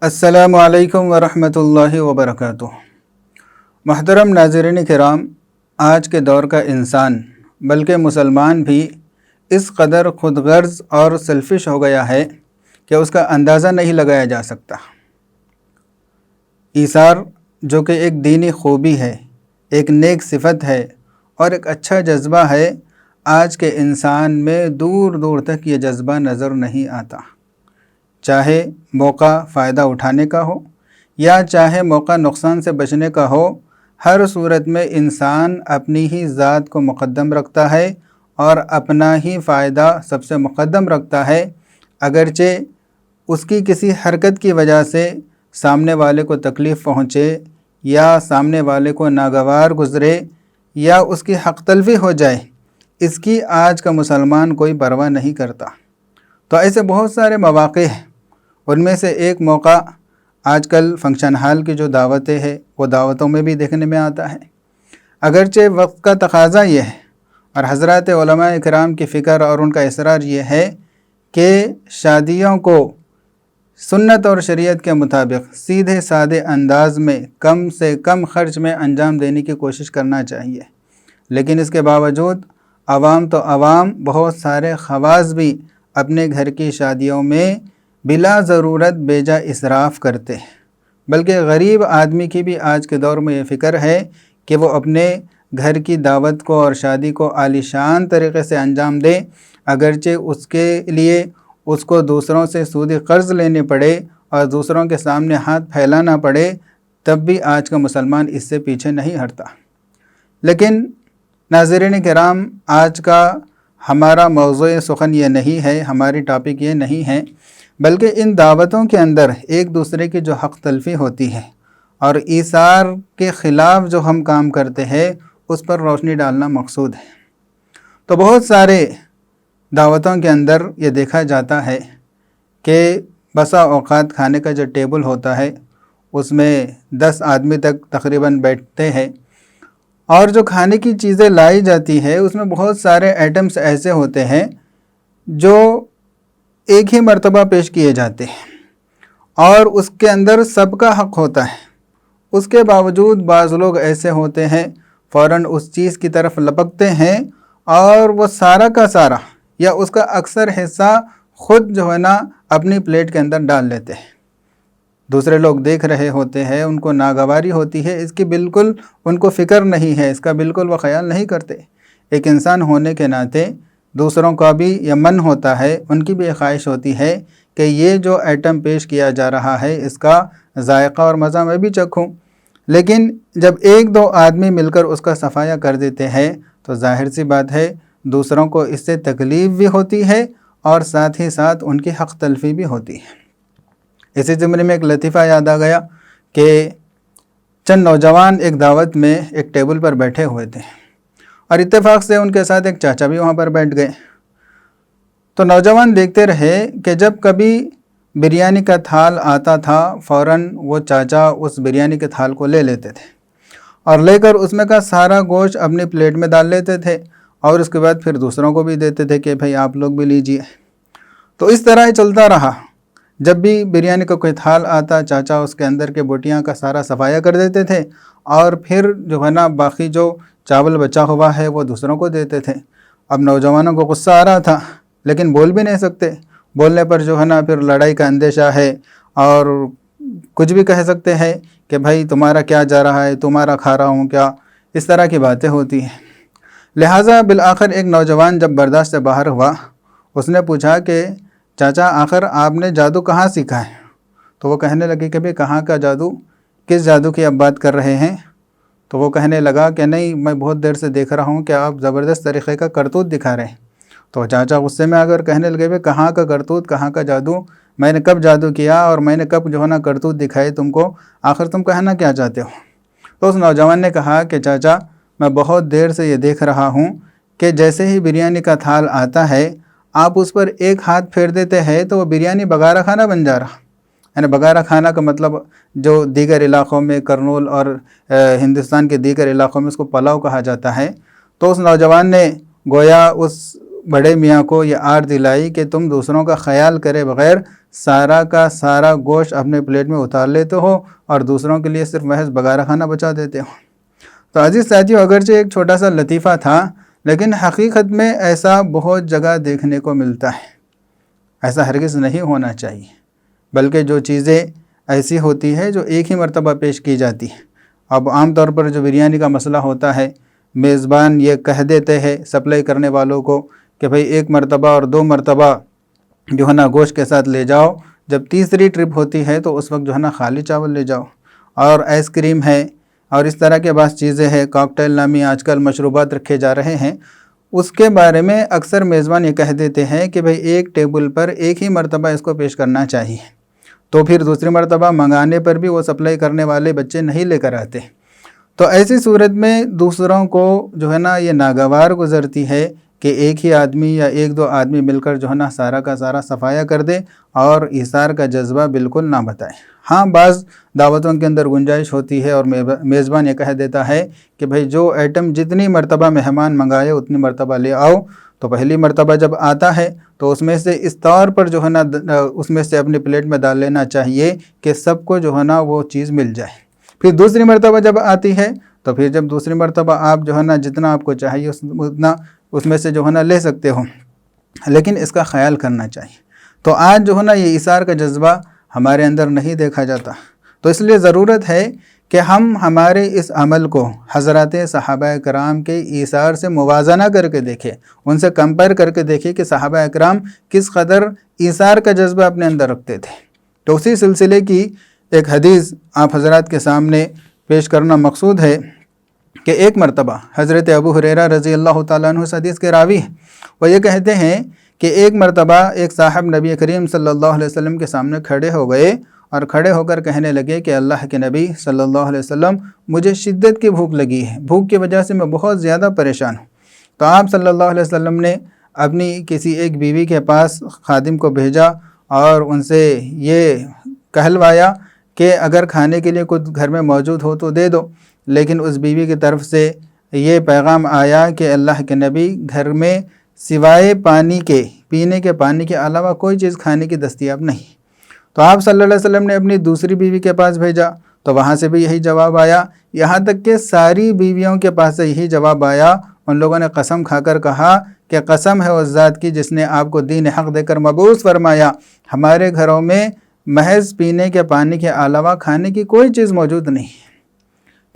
السلام علیکم ورحمۃ اللہ وبرکاتہ۔ محترم ناظرین کرام، آج کے دور کا انسان بلکہ مسلمان بھی اس قدر خود غرض اور سیلفش ہو گیا ہے کہ اس کا اندازہ نہیں لگایا جا سکتا۔ ایثار جو کہ ایک دینی خوبی ہے، ایک نیک صفت ہے اور ایک اچھا جذبہ ہے، آج کے انسان میں دور دور تک یہ جذبہ نظر نہیں آتا۔ چاہے موقع فائدہ اٹھانے کا ہو یا چاہے موقع نقصان سے بچنے کا ہو، ہر صورت میں انسان اپنی ہی ذات کو مقدم رکھتا ہے اور اپنا ہی فائدہ سب سے مقدم رکھتا ہے، اگرچہ اس کی کسی حرکت کی وجہ سے سامنے والے کو تکلیف پہنچے یا سامنے والے کو ناگوار گزرے یا اس کی حق تلفی ہو جائے، اس کی آج کا مسلمان کوئی پرواہ نہیں کرتا۔ تو ایسے بہت سارے مواقع ہیں، ان میں سے ایک موقع آج کل فنکشن ہال کی جو دعوتیں ہیں وہ دعوتوں میں بھی دیکھنے میں آتا ہے۔ اگرچہ وقت کا تقاضا یہ ہے اور حضرات علماء کرام کی فکر اور ان کا اصرار یہ ہے کہ شادیوں کو سنت اور شریعت کے مطابق سیدھے سادے انداز میں کم سے کم خرچ میں انجام دینے کی کوشش کرنا چاہیے، لیکن اس کے باوجود عوام تو عوام، بہت سارے خواص بھی اپنے گھر کی شادیوں میں بلا ضرورت بیجا اسراف کرتے ہیں۔ بلکہ غریب آدمی کی بھی آج کے دور میں یہ فکر ہے کہ وہ اپنے گھر کی دعوت کو اور شادی کو عالیشان طریقے سے انجام دے، اگرچہ اس کے لیے اس کو دوسروں سے سودی قرض لینے پڑے اور دوسروں کے سامنے ہاتھ پھیلانا پڑے، تب بھی آج کا مسلمان اس سے پیچھے نہیں ہٹتا۔ لیکن ناظرین کرام، آج کا ہمارا موضوع سخن یہ نہیں ہے، ہماری ٹاپک یہ نہیں ہے، بلکہ ان دعوتوں کے اندر ایک دوسرے کی جو حق تلفی ہوتی ہے اور ایثار کے خلاف جو ہم کام کرتے ہیں، اس پر روشنی ڈالنا مقصود ہے۔ تو بہت سارے دعوتوں کے اندر یہ دیکھا جاتا ہے کہ بسا اوقات کھانے کا جو ٹیبل ہوتا ہے اس میں 10 آدمی تک تقریباً بیٹھتے ہیں، اور جو کھانے کی چیزیں لائی جاتی ہے اس میں بہت سارے آئٹمس ایسے ہوتے ہیں جو ایک ہی مرتبہ پیش کیے جاتے ہیں اور اس کے اندر سب کا حق ہوتا ہے۔ اس کے باوجود بعض لوگ ایسے ہوتے ہیں، فوراً اس چیز کی طرف لپکتے ہیں اور وہ سارا کا سارا یا اس کا اکثر حصہ خود جو ہے نا اپنی پلیٹ کے اندر ڈال لیتے ہیں۔ دوسرے لوگ دیکھ رہے ہوتے ہیں، ان کو ناگواری ہوتی ہے، اس کی بالکل ان کو فکر نہیں ہے، اس کا بالکل وہ خیال نہیں کرتے۔ ایک انسان ہونے کے ناطے دوسروں کا بھی یہ من ہوتا ہے، ان کی بھی خواہش ہوتی ہے کہ یہ جو آئٹم پیش کیا جا رہا ہے اس کا ذائقہ اور مزہ میں بھی چکھوں۔ لیکن جب ایک دو آدمی مل کر اس کا صفایا کر دیتے ہیں تو ظاہر سی بات ہے دوسروں کو اس سے تکلیف بھی ہوتی ہے اور ساتھ ہی ساتھ ان کی حق تلفی بھی ہوتی ہے۔ اسی زمرے میں ایک لطیفہ یاد آ گیا کہ چند نوجوان ایک دعوت میں ایک ٹیبل پر بیٹھے ہوئے تھے اور اتفاق سے ان کے ساتھ ایک چاچا بھی وہاں پر بیٹھ گئے۔ تو نوجوان دیکھتے رہے کہ جب کبھی بریانی کا تھال آتا تھا، فوراً وہ چاچا اس بریانی کے تھال کو لے لیتے تھے اور لے کر اس میں کا سارا گوشت اپنی پلیٹ میں ڈال لیتے تھے اور اس کے بعد پھر دوسروں کو بھی دیتے تھے کہ بھئی آپ لوگ بھی لیجئے۔ تو اس طرح ہی چلتا رہا۔ جب بھی بریانی کا کوئی تھال آتا، چاچا اس کے اندر کے بوٹیاں کا سارا صفایا کر دیتے تھے اور پھر جو ہے نا باقی جو چاول بچا ہوا ہے وہ دوسروں کو دیتے تھے۔ اب نوجوانوں کو غصہ آ رہا تھا لیکن بول بھی نہیں سکتے، بولنے پر جو ہے نا پھر لڑائی کا اندیشہ ہے اور کچھ بھی کہہ سکتے ہیں کہ بھائی تمہارا کیا جا رہا ہے، تمہارا کھا رہا ہوں کیا، اس طرح کی باتیں ہوتی ہیں۔ لہٰذا بالآخر ایک نوجوان جب برداشت سے باہر ہوا، اس نے پوچھا کہ چاچا آخر آپ نے جادو کہاں سیکھا ہے؟ تو وہ کہنے لگے کہ بھئی کہاں کا جادو، کس جادو کی آپ بات کر رہے ہیں؟ تو وہ کہنے لگا کہ نہیں، میں بہت دیر سے دیکھ رہا ہوں کہ آپ زبردست طریقے کا کرتوت دکھا رہے ہیں۔ تو چاچا غصے میں اگر کہنے لگے بھئی کہاں کا کرتوت، کہاں کا جادو، میں نے کب جادو کیا اور میں نے کب جو ہے نا کرتوت دکھائے تم کو، آخر تم کہنا کیا چاہتے ہو؟ تو اس نوجوان نے کہا کہ چاچا میں بہت دیر سے یہ دیکھ رہا ہوں کہ جیسے ہی بریانی کا تھال آتا ہے آپ اس پر ایک ہاتھ پھیر دیتے ہیں تو وہ بریانی بگارہ کھانا بن جا رہا۔ یعنی بگارہ کھانا کا مطلب جو دیگر علاقوں میں کرنول اور ہندوستان کے دیگر علاقوں میں اس کو پلاؤ کہا جاتا ہے۔ تو اس نوجوان نے گویا اس بڑے میاں کو یہ آر دلائی کہ تم دوسروں کا خیال کرے بغیر سارا کا سارا گوشت اپنے پلیٹ میں اتار لیتے ہو اور دوسروں کے لیے صرف محض بگارہ کھانا بچا دیتے ہو۔ تو عزیز ساتھیو، اگرچہ ایک چھوٹا سا لطیفہ تھا، لیکن حقیقت میں ایسا بہت جگہ دیکھنے کو ملتا ہے۔ ایسا ہرگز نہیں ہونا چاہیے، بلکہ جو چیزیں ایسی ہوتی ہے جو ایک ہی مرتبہ پیش کی جاتی ہے۔ اب عام طور پر جو بریانی کا مسئلہ ہوتا ہے، میزبان یہ کہہ دیتے ہیں سپلائی کرنے والوں کو کہ بھئی 1 مرتبہ اور 2 مرتبہ جو ہے نا گوشت کے ساتھ لے جاؤ، جب تیسری ٹرپ ہوتی ہے تو اس وقت جو ہے نا خالی چاول لے جاؤ۔ اور آئس کریم ہے اور اس طرح کے بعض چیزیں ہیں، کاکٹیل نامی آج کل مشروبات رکھے جا رہے ہیں، اس کے بارے میں اکثر میزبان یہ کہہ دیتے ہیں کہ بھئی ایک ٹیبل پر ایک ہی مرتبہ اس کو پیش کرنا چاہیے، تو پھر دوسری مرتبہ منگانے پر بھی وہ سپلائی کرنے والے بچے نہیں لے کر آتے۔ تو ایسی صورت میں دوسروں کو جو ہے نا یہ ناگوار گزرتی ہے کہ ایک ہی آدمی یا 1-2 آدمی مل کر جو ہے نا سارا کا سارا صفایا کر دے اور ایثار کا جذبہ بالکل نہ بتائے۔ ہاں، بعض دعوتوں کے اندر گنجائش ہوتی ہے اور میزبان یہ کہہ دیتا ہے کہ بھئی جو ایٹم جتنی مرتبہ مہمان منگائے اتنی مرتبہ لے آؤ، تو پہلی مرتبہ جب آتا ہے تو اس میں سے اس طور پر جو ہے نا اس میں سے اپنی پلیٹ میں ڈال لینا چاہیے کہ سب کو جو ہے نا وہ چیز مل جائے۔ پھر دوسری مرتبہ جب آتی ہے تو پھر جب دوسری مرتبہ آپ جو ہے نا جتنا آپ کو چاہیے اتنا اس میں سے جو ہے نا لے سکتے ہو، لیکن اس کا خیال کرنا چاہیے۔ تو آج جو ہے نا یہ ایثار کا جذبہ ہمارے اندر نہیں دیکھا جاتا، تو اس لیے ضرورت ہے کہ ہم ہمارے اس عمل کو حضرات صحابہ کرام کے ایثار سے موازنہ کر کے دیکھیں، ان سے کمپیئر کر کے دیکھیں کہ صحابہ کرام کس قدر ایثار کا جذبہ اپنے اندر رکھتے تھے۔ تو اسی سلسلے کی ایک حدیث آپ حضرات کے سامنے پیش کرنا مقصود ہے کہ ایک مرتبہ حضرت ابو ہریرہ رضی اللہ تعالیٰ عنہ اس حدیث کے راوی ہیں، وہ یہ کہتے ہیں کہ ایک مرتبہ ایک صاحب نبی کریم صلی اللہ علیہ وسلم کے سامنے کھڑے ہو گئے اور کھڑے ہو کر کہنے لگے کہ اللہ کے نبی صلی اللہ علیہ وسلم، مجھے شدت کی بھوک لگی ہے، بھوک کی وجہ سے میں بہت زیادہ پریشان ہوں۔ تو آپ صلی اللہ علیہ وسلم نے اپنی کسی ایک بیوی کے پاس خادم کو بھیجا اور ان سے یہ کہلوایا کہ اگر کھانے کے لیے کچھ گھر میں موجود ہو تو دے دو، لیکن اس بیوی کی طرف سے یہ پیغام آیا کہ اللہ کے نبی، گھر میں سوائے پانی کے، پینے کے پانی کے علاوہ کوئی چیز کھانے کی دستیاب نہیں۔ تو آپ صلی اللہ علیہ وسلم نے اپنی دوسری بیوی کے پاس بھیجا تو وہاں سے بھی یہی جواب آیا، یہاں تک کہ ساری بیویوں کے پاس سے یہی جواب آیا۔ ان لوگوں نے قسم کھا کر کہا کہ قسم ہے اس ذات کی جس نے آپ کو دین حق دے کر مبعوث فرمایا، ہمارے گھروں میں محض پینے کے پانی کے علاوہ کھانے کی کوئی چیز موجود نہیں۔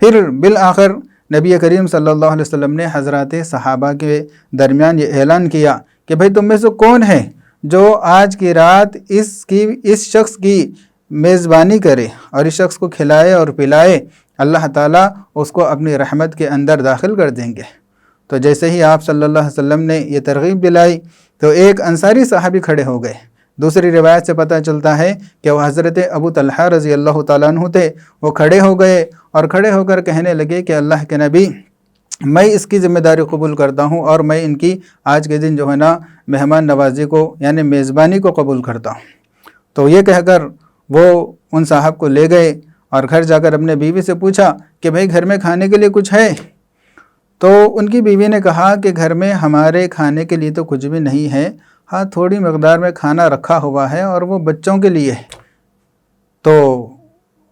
پھر بالآخر نبی کریم صلی اللہ علیہ وسلم نے حضرات صحابہ کے درمیان یہ اعلان کیا کہ بھئی تم میں سے کون ہے جو آج کی رات اس شخص کی میزبانی کرے اور اس شخص کو کھلائے اور پلائے، اللہ تعالیٰ اس کو اپنی رحمت کے اندر داخل کر دیں گے۔ تو جیسے ہی آپ صلی اللہ علیہ وسلم نے یہ ترغیب دلائی تو ایک انصاری صحابی کھڑے ہو گئے۔ دوسری روایت سے پتہ چلتا ہے کہ وہ حضرت ابو طلحہ رضی اللہ تعالیٰ عنہ تھے۔ وہ کھڑے ہو گئے اور کھڑے ہو کر کہنے لگے کہ اللہ کے نبی، میں اس کی ذمہ داری قبول کرتا ہوں اور میں ان کی آج کے دن جو ہے نا مہمان نوازی کو یعنی میزبانی کو قبول کرتا ہوں۔ تو یہ کہہ کر وہ ان صاحب کو لے گئے اور گھر جا کر اپنے بیوی سے پوچھا کہ بھئی گھر میں کھانے کے لیے کچھ ہے؟ تو ان کی بیوی نے کہا کہ گھر میں ہمارے کھانے کے لیے تو کچھ بھی نہیں ہے، ہاں تھوڑی مقدار میں کھانا رکھا ہوا ہے اور وہ بچوں کے لیے ہے۔ تو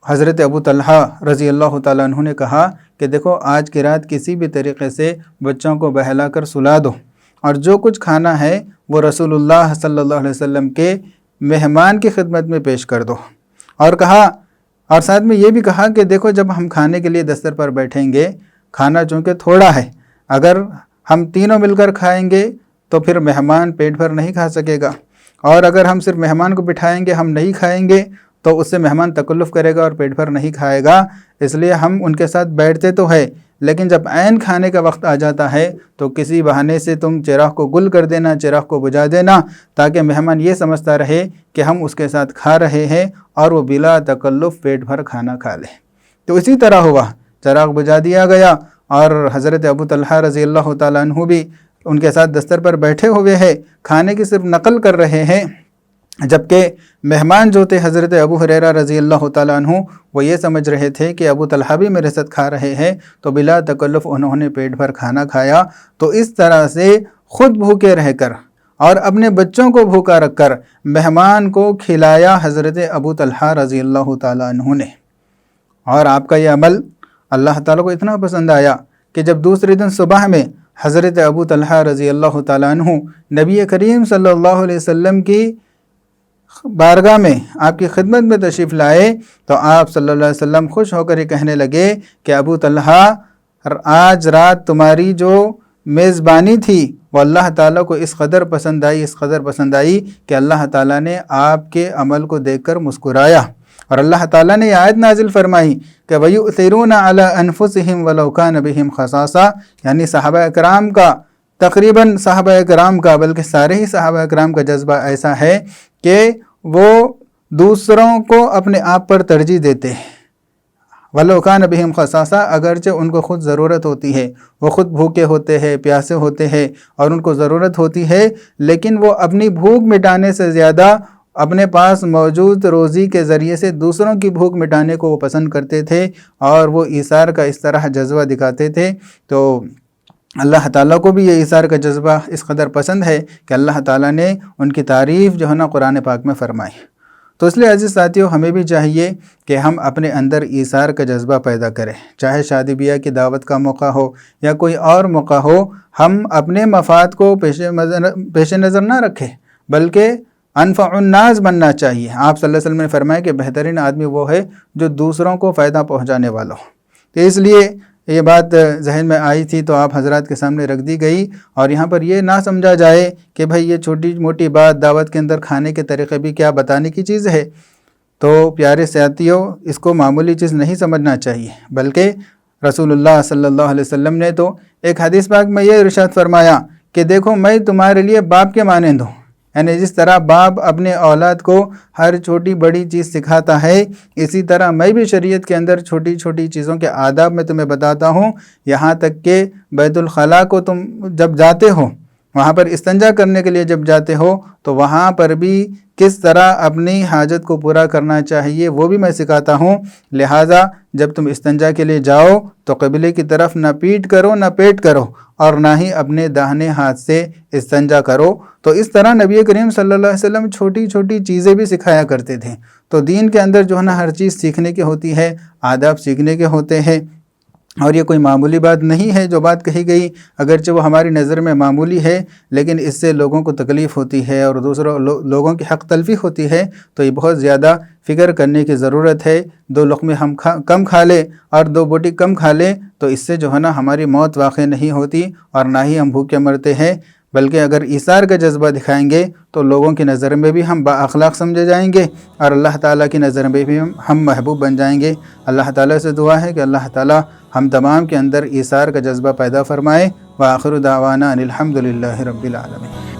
حضرت ابو طلحہ رضی اللہ تعالیٰ عنہ نے کہا کہ دیکھو آج کی رات کسی بھی طریقے سے بچوں کو بہلا کر سلا دو اور جو کچھ کھانا ہے وہ رسول اللہ صلی اللہ علیہ وسلم کے مہمان کی خدمت میں پیش کر دو۔ اور کہا اور ساتھ میں یہ بھی کہا کہ دیکھو جب ہم کھانے کے لیے دستر پر بیٹھیں گے، کھانا چونکہ تھوڑا ہے، اگر ہم تینوں مل کر کھائیں گے تو پھر مہمان پیٹ بھر نہیں کھا سکے گا، اور اگر ہم صرف مہمان کو بٹھائیں گے ہم نہیں کھائیں گے تو اس سے مہمان تکلف کرے گا اور پیٹ بھر نہیں کھائے گا۔ اس لیے ہم ان کے ساتھ بیٹھتے تو ہے، لیکن جب عین کھانے کا وقت آ جاتا ہے تو کسی بہانے سے تم چراغ کو گل کر دینا، چراغ کو بجھا دینا، تاکہ مہمان یہ سمجھتا رہے کہ ہم اس کے ساتھ کھا رہے ہیں اور وہ بلا تکلف پیٹ بھر کھانا کھا لے۔ تو اسی طرح ہوا، چراغ بجھا دیا گیا اور حضرت ابو طلحہ رضی اللہ تعالیٰ عنہ بھی ان کے ساتھ دستر پر بیٹھے ہوئے ہیں، کھانے کی صرف نقل کر رہے ہیں، جبکہ مہمان جو تھے حضرت ابو ہریرہ رضی اللہ تعالیٰ عنہ وہ یہ سمجھ رہے تھے کہ ابو طلحہ بھی میرے ساتھ کھا رہے ہیں، تو بلا تکلف انہوں نے پیٹ بھر کھانا کھایا۔ تو اس طرح سے خود بھوکے رہ کر اور اپنے بچوں کو بھوکا رکھ کر مہمان کو کھلایا حضرت ابو طلحہ رضی اللہ تعالیٰ عنہ نے۔ اور آپ کا یہ عمل اللہ تعالیٰ کو اتنا پسند آیا کہ جب دوسرے دن صبح میں حضرت ابو طلحہ رضی اللہ تعالیٰ عنہ نبی کریم صلی اللہ علیہ وسلم کی بارگاہ میں آپ کی خدمت میں تشریف لائے تو آپ صلی اللہ علیہ وسلم خوش ہو کر یہ کہنے لگے کہ ابو طلحہ آج رات تمہاری جو میزبانی تھی وہ اللہ تعالیٰ کو اس قدر پسند آئی کہ اللہ تعالیٰ نے آپ کے عمل کو دیکھ کر مسکرایا، اور اللہ تعالیٰ نے یہ آیت نازل فرمائی کہ وَيُؤْثِرُونَ عَلَىٰ أَنفُسِهِمْ وَلَوْ كَانَ بِهِمْ خَصَاصَةٌ، یعنی صحابہ اکرام کا، تقریباً صحابہ اکرام کا، بلکہ سارے ہی صحابہ اکرام کا جذبہ ایسا ہے کہ وہ دوسروں کو اپنے آپ پر ترجیح دیتے ہیں۔ وَلَوْ كَانَ بِهِمْ خَصَاصَةٌ، اگرچہ ان کو خود ضرورت ہوتی ہے، وہ خود بھوکے ہوتے ہیں، پیاسے ہوتے ہیں اور ان کو ضرورت ہوتی ہے، لیکن وہ اپنی بھوک مٹانے سے زیادہ اپنے پاس موجود روزی کے ذریعے سے دوسروں کی بھوک مٹانے کو وہ پسند کرتے تھے، اور وہ ایثار کا اس طرح جذبہ دکھاتے تھے۔ تو اللہ تعالیٰ کو بھی یہ ایثار کا جذبہ اس قدر پسند ہے کہ اللہ تعالیٰ نے ان کی تعریف جو ہے نا قرآن پاک میں فرمائی۔ تو اس لیے عزیز ساتھیوں، ہمیں بھی چاہیے کہ ہم اپنے اندر ایثار کا جذبہ پیدا کریں، چاہے شادی بیاہ کی دعوت کا موقع ہو یا کوئی اور موقع ہو، ہم اپنے مفاد کو پیش نظر نہ رکھیں بلکہ انفع الناس بننا چاہیے۔ آپ صلی اللہ علیہ وسلم نے فرمایا کہ بہترین آدمی وہ ہے جو دوسروں کو فائدہ پہنچانے والا ہو۔ تو اس لیے یہ بات ذہن میں آئی تھی تو آپ حضرات کے سامنے رکھ دی گئی، اور یہاں پر یہ نہ سمجھا جائے کہ بھائی یہ چھوٹی موٹی بات دعوت کے اندر کھانے کے طریقے بھی کیا بتانے کی چیز ہے۔ تو پیارے ساتھیوں، اس کو معمولی چیز نہیں سمجھنا چاہیے، بلکہ رسول اللہ صلی اللہ علیہ وسلم نے تو ایک حدیث پاک میں یہ ارشاد فرمایا کہ دیکھو میں تمہارے لیے باپ کے مانند ہوں، یعنی جس طرح باپ اپنے اولاد کو ہر چھوٹی بڑی چیز سکھاتا ہے، اسی طرح میں بھی شریعت کے اندر چھوٹی چھوٹی چیزوں کے آداب میں تمہیں بتاتا ہوں، یہاں تک کہ بیت الخلاء کو تم جب جاتے ہو، وہاں پر استنجا کرنے کے لیے جب جاتے ہو تو وہاں پر بھی کس طرح اپنی حاجت کو پورا کرنا چاہیے وہ بھی میں سکھاتا ہوں۔ لہٰذا جب تم استنجا کے لیے جاؤ تو قبلے کی طرف نہ پیٹ کرو نہ پیٹ کرو، اور نہ ہی اپنے داہنے ہاتھ سے استنجا کرو۔ تو اس طرح نبی کریم صلی اللہ علیہ وسلم چھوٹی چھوٹی چیزیں بھی سکھایا کرتے تھے۔ تو دین کے اندر جو ہے نا ہر چیز سیکھنے کی ہوتی ہے، آداب سیکھنے کے ہوتے ہیں، اور یہ کوئی معمولی بات نہیں ہے جو بات کہی گئی، اگرچہ وہ ہماری نظر میں معمولی ہے لیکن اس سے لوگوں کو تکلیف ہوتی ہے اور دوسروں لوگوں کی حق تلفی ہوتی ہے۔ تو یہ بہت زیادہ فکر کرنے کی ضرورت ہے۔ 2 لقمے ہم کم کھا لیں اور 2 بوٹی کم کھا لیں تو اس سے جو ہے نا ہماری موت واقع نہیں ہوتی اور نہ ہی ہم بھوکے مرتے ہیں، بلکہ اگر ایثار کا جذبہ دکھائیں گے تو لوگوں کی نظر میں بھی ہم با اخلاق سمجھے جائیں گے اور اللہ تعالیٰ کی نظر میں بھی ہم محبوب بن جائیں گے۔ اللہ تعالیٰ سے دعا ہے کہ اللہ تعالیٰ ہم تمام کے اندر ایثار کا جذبہ پیدا فرمائے۔ وآخر دعوانا ان الحمد للہ رب العالمین۔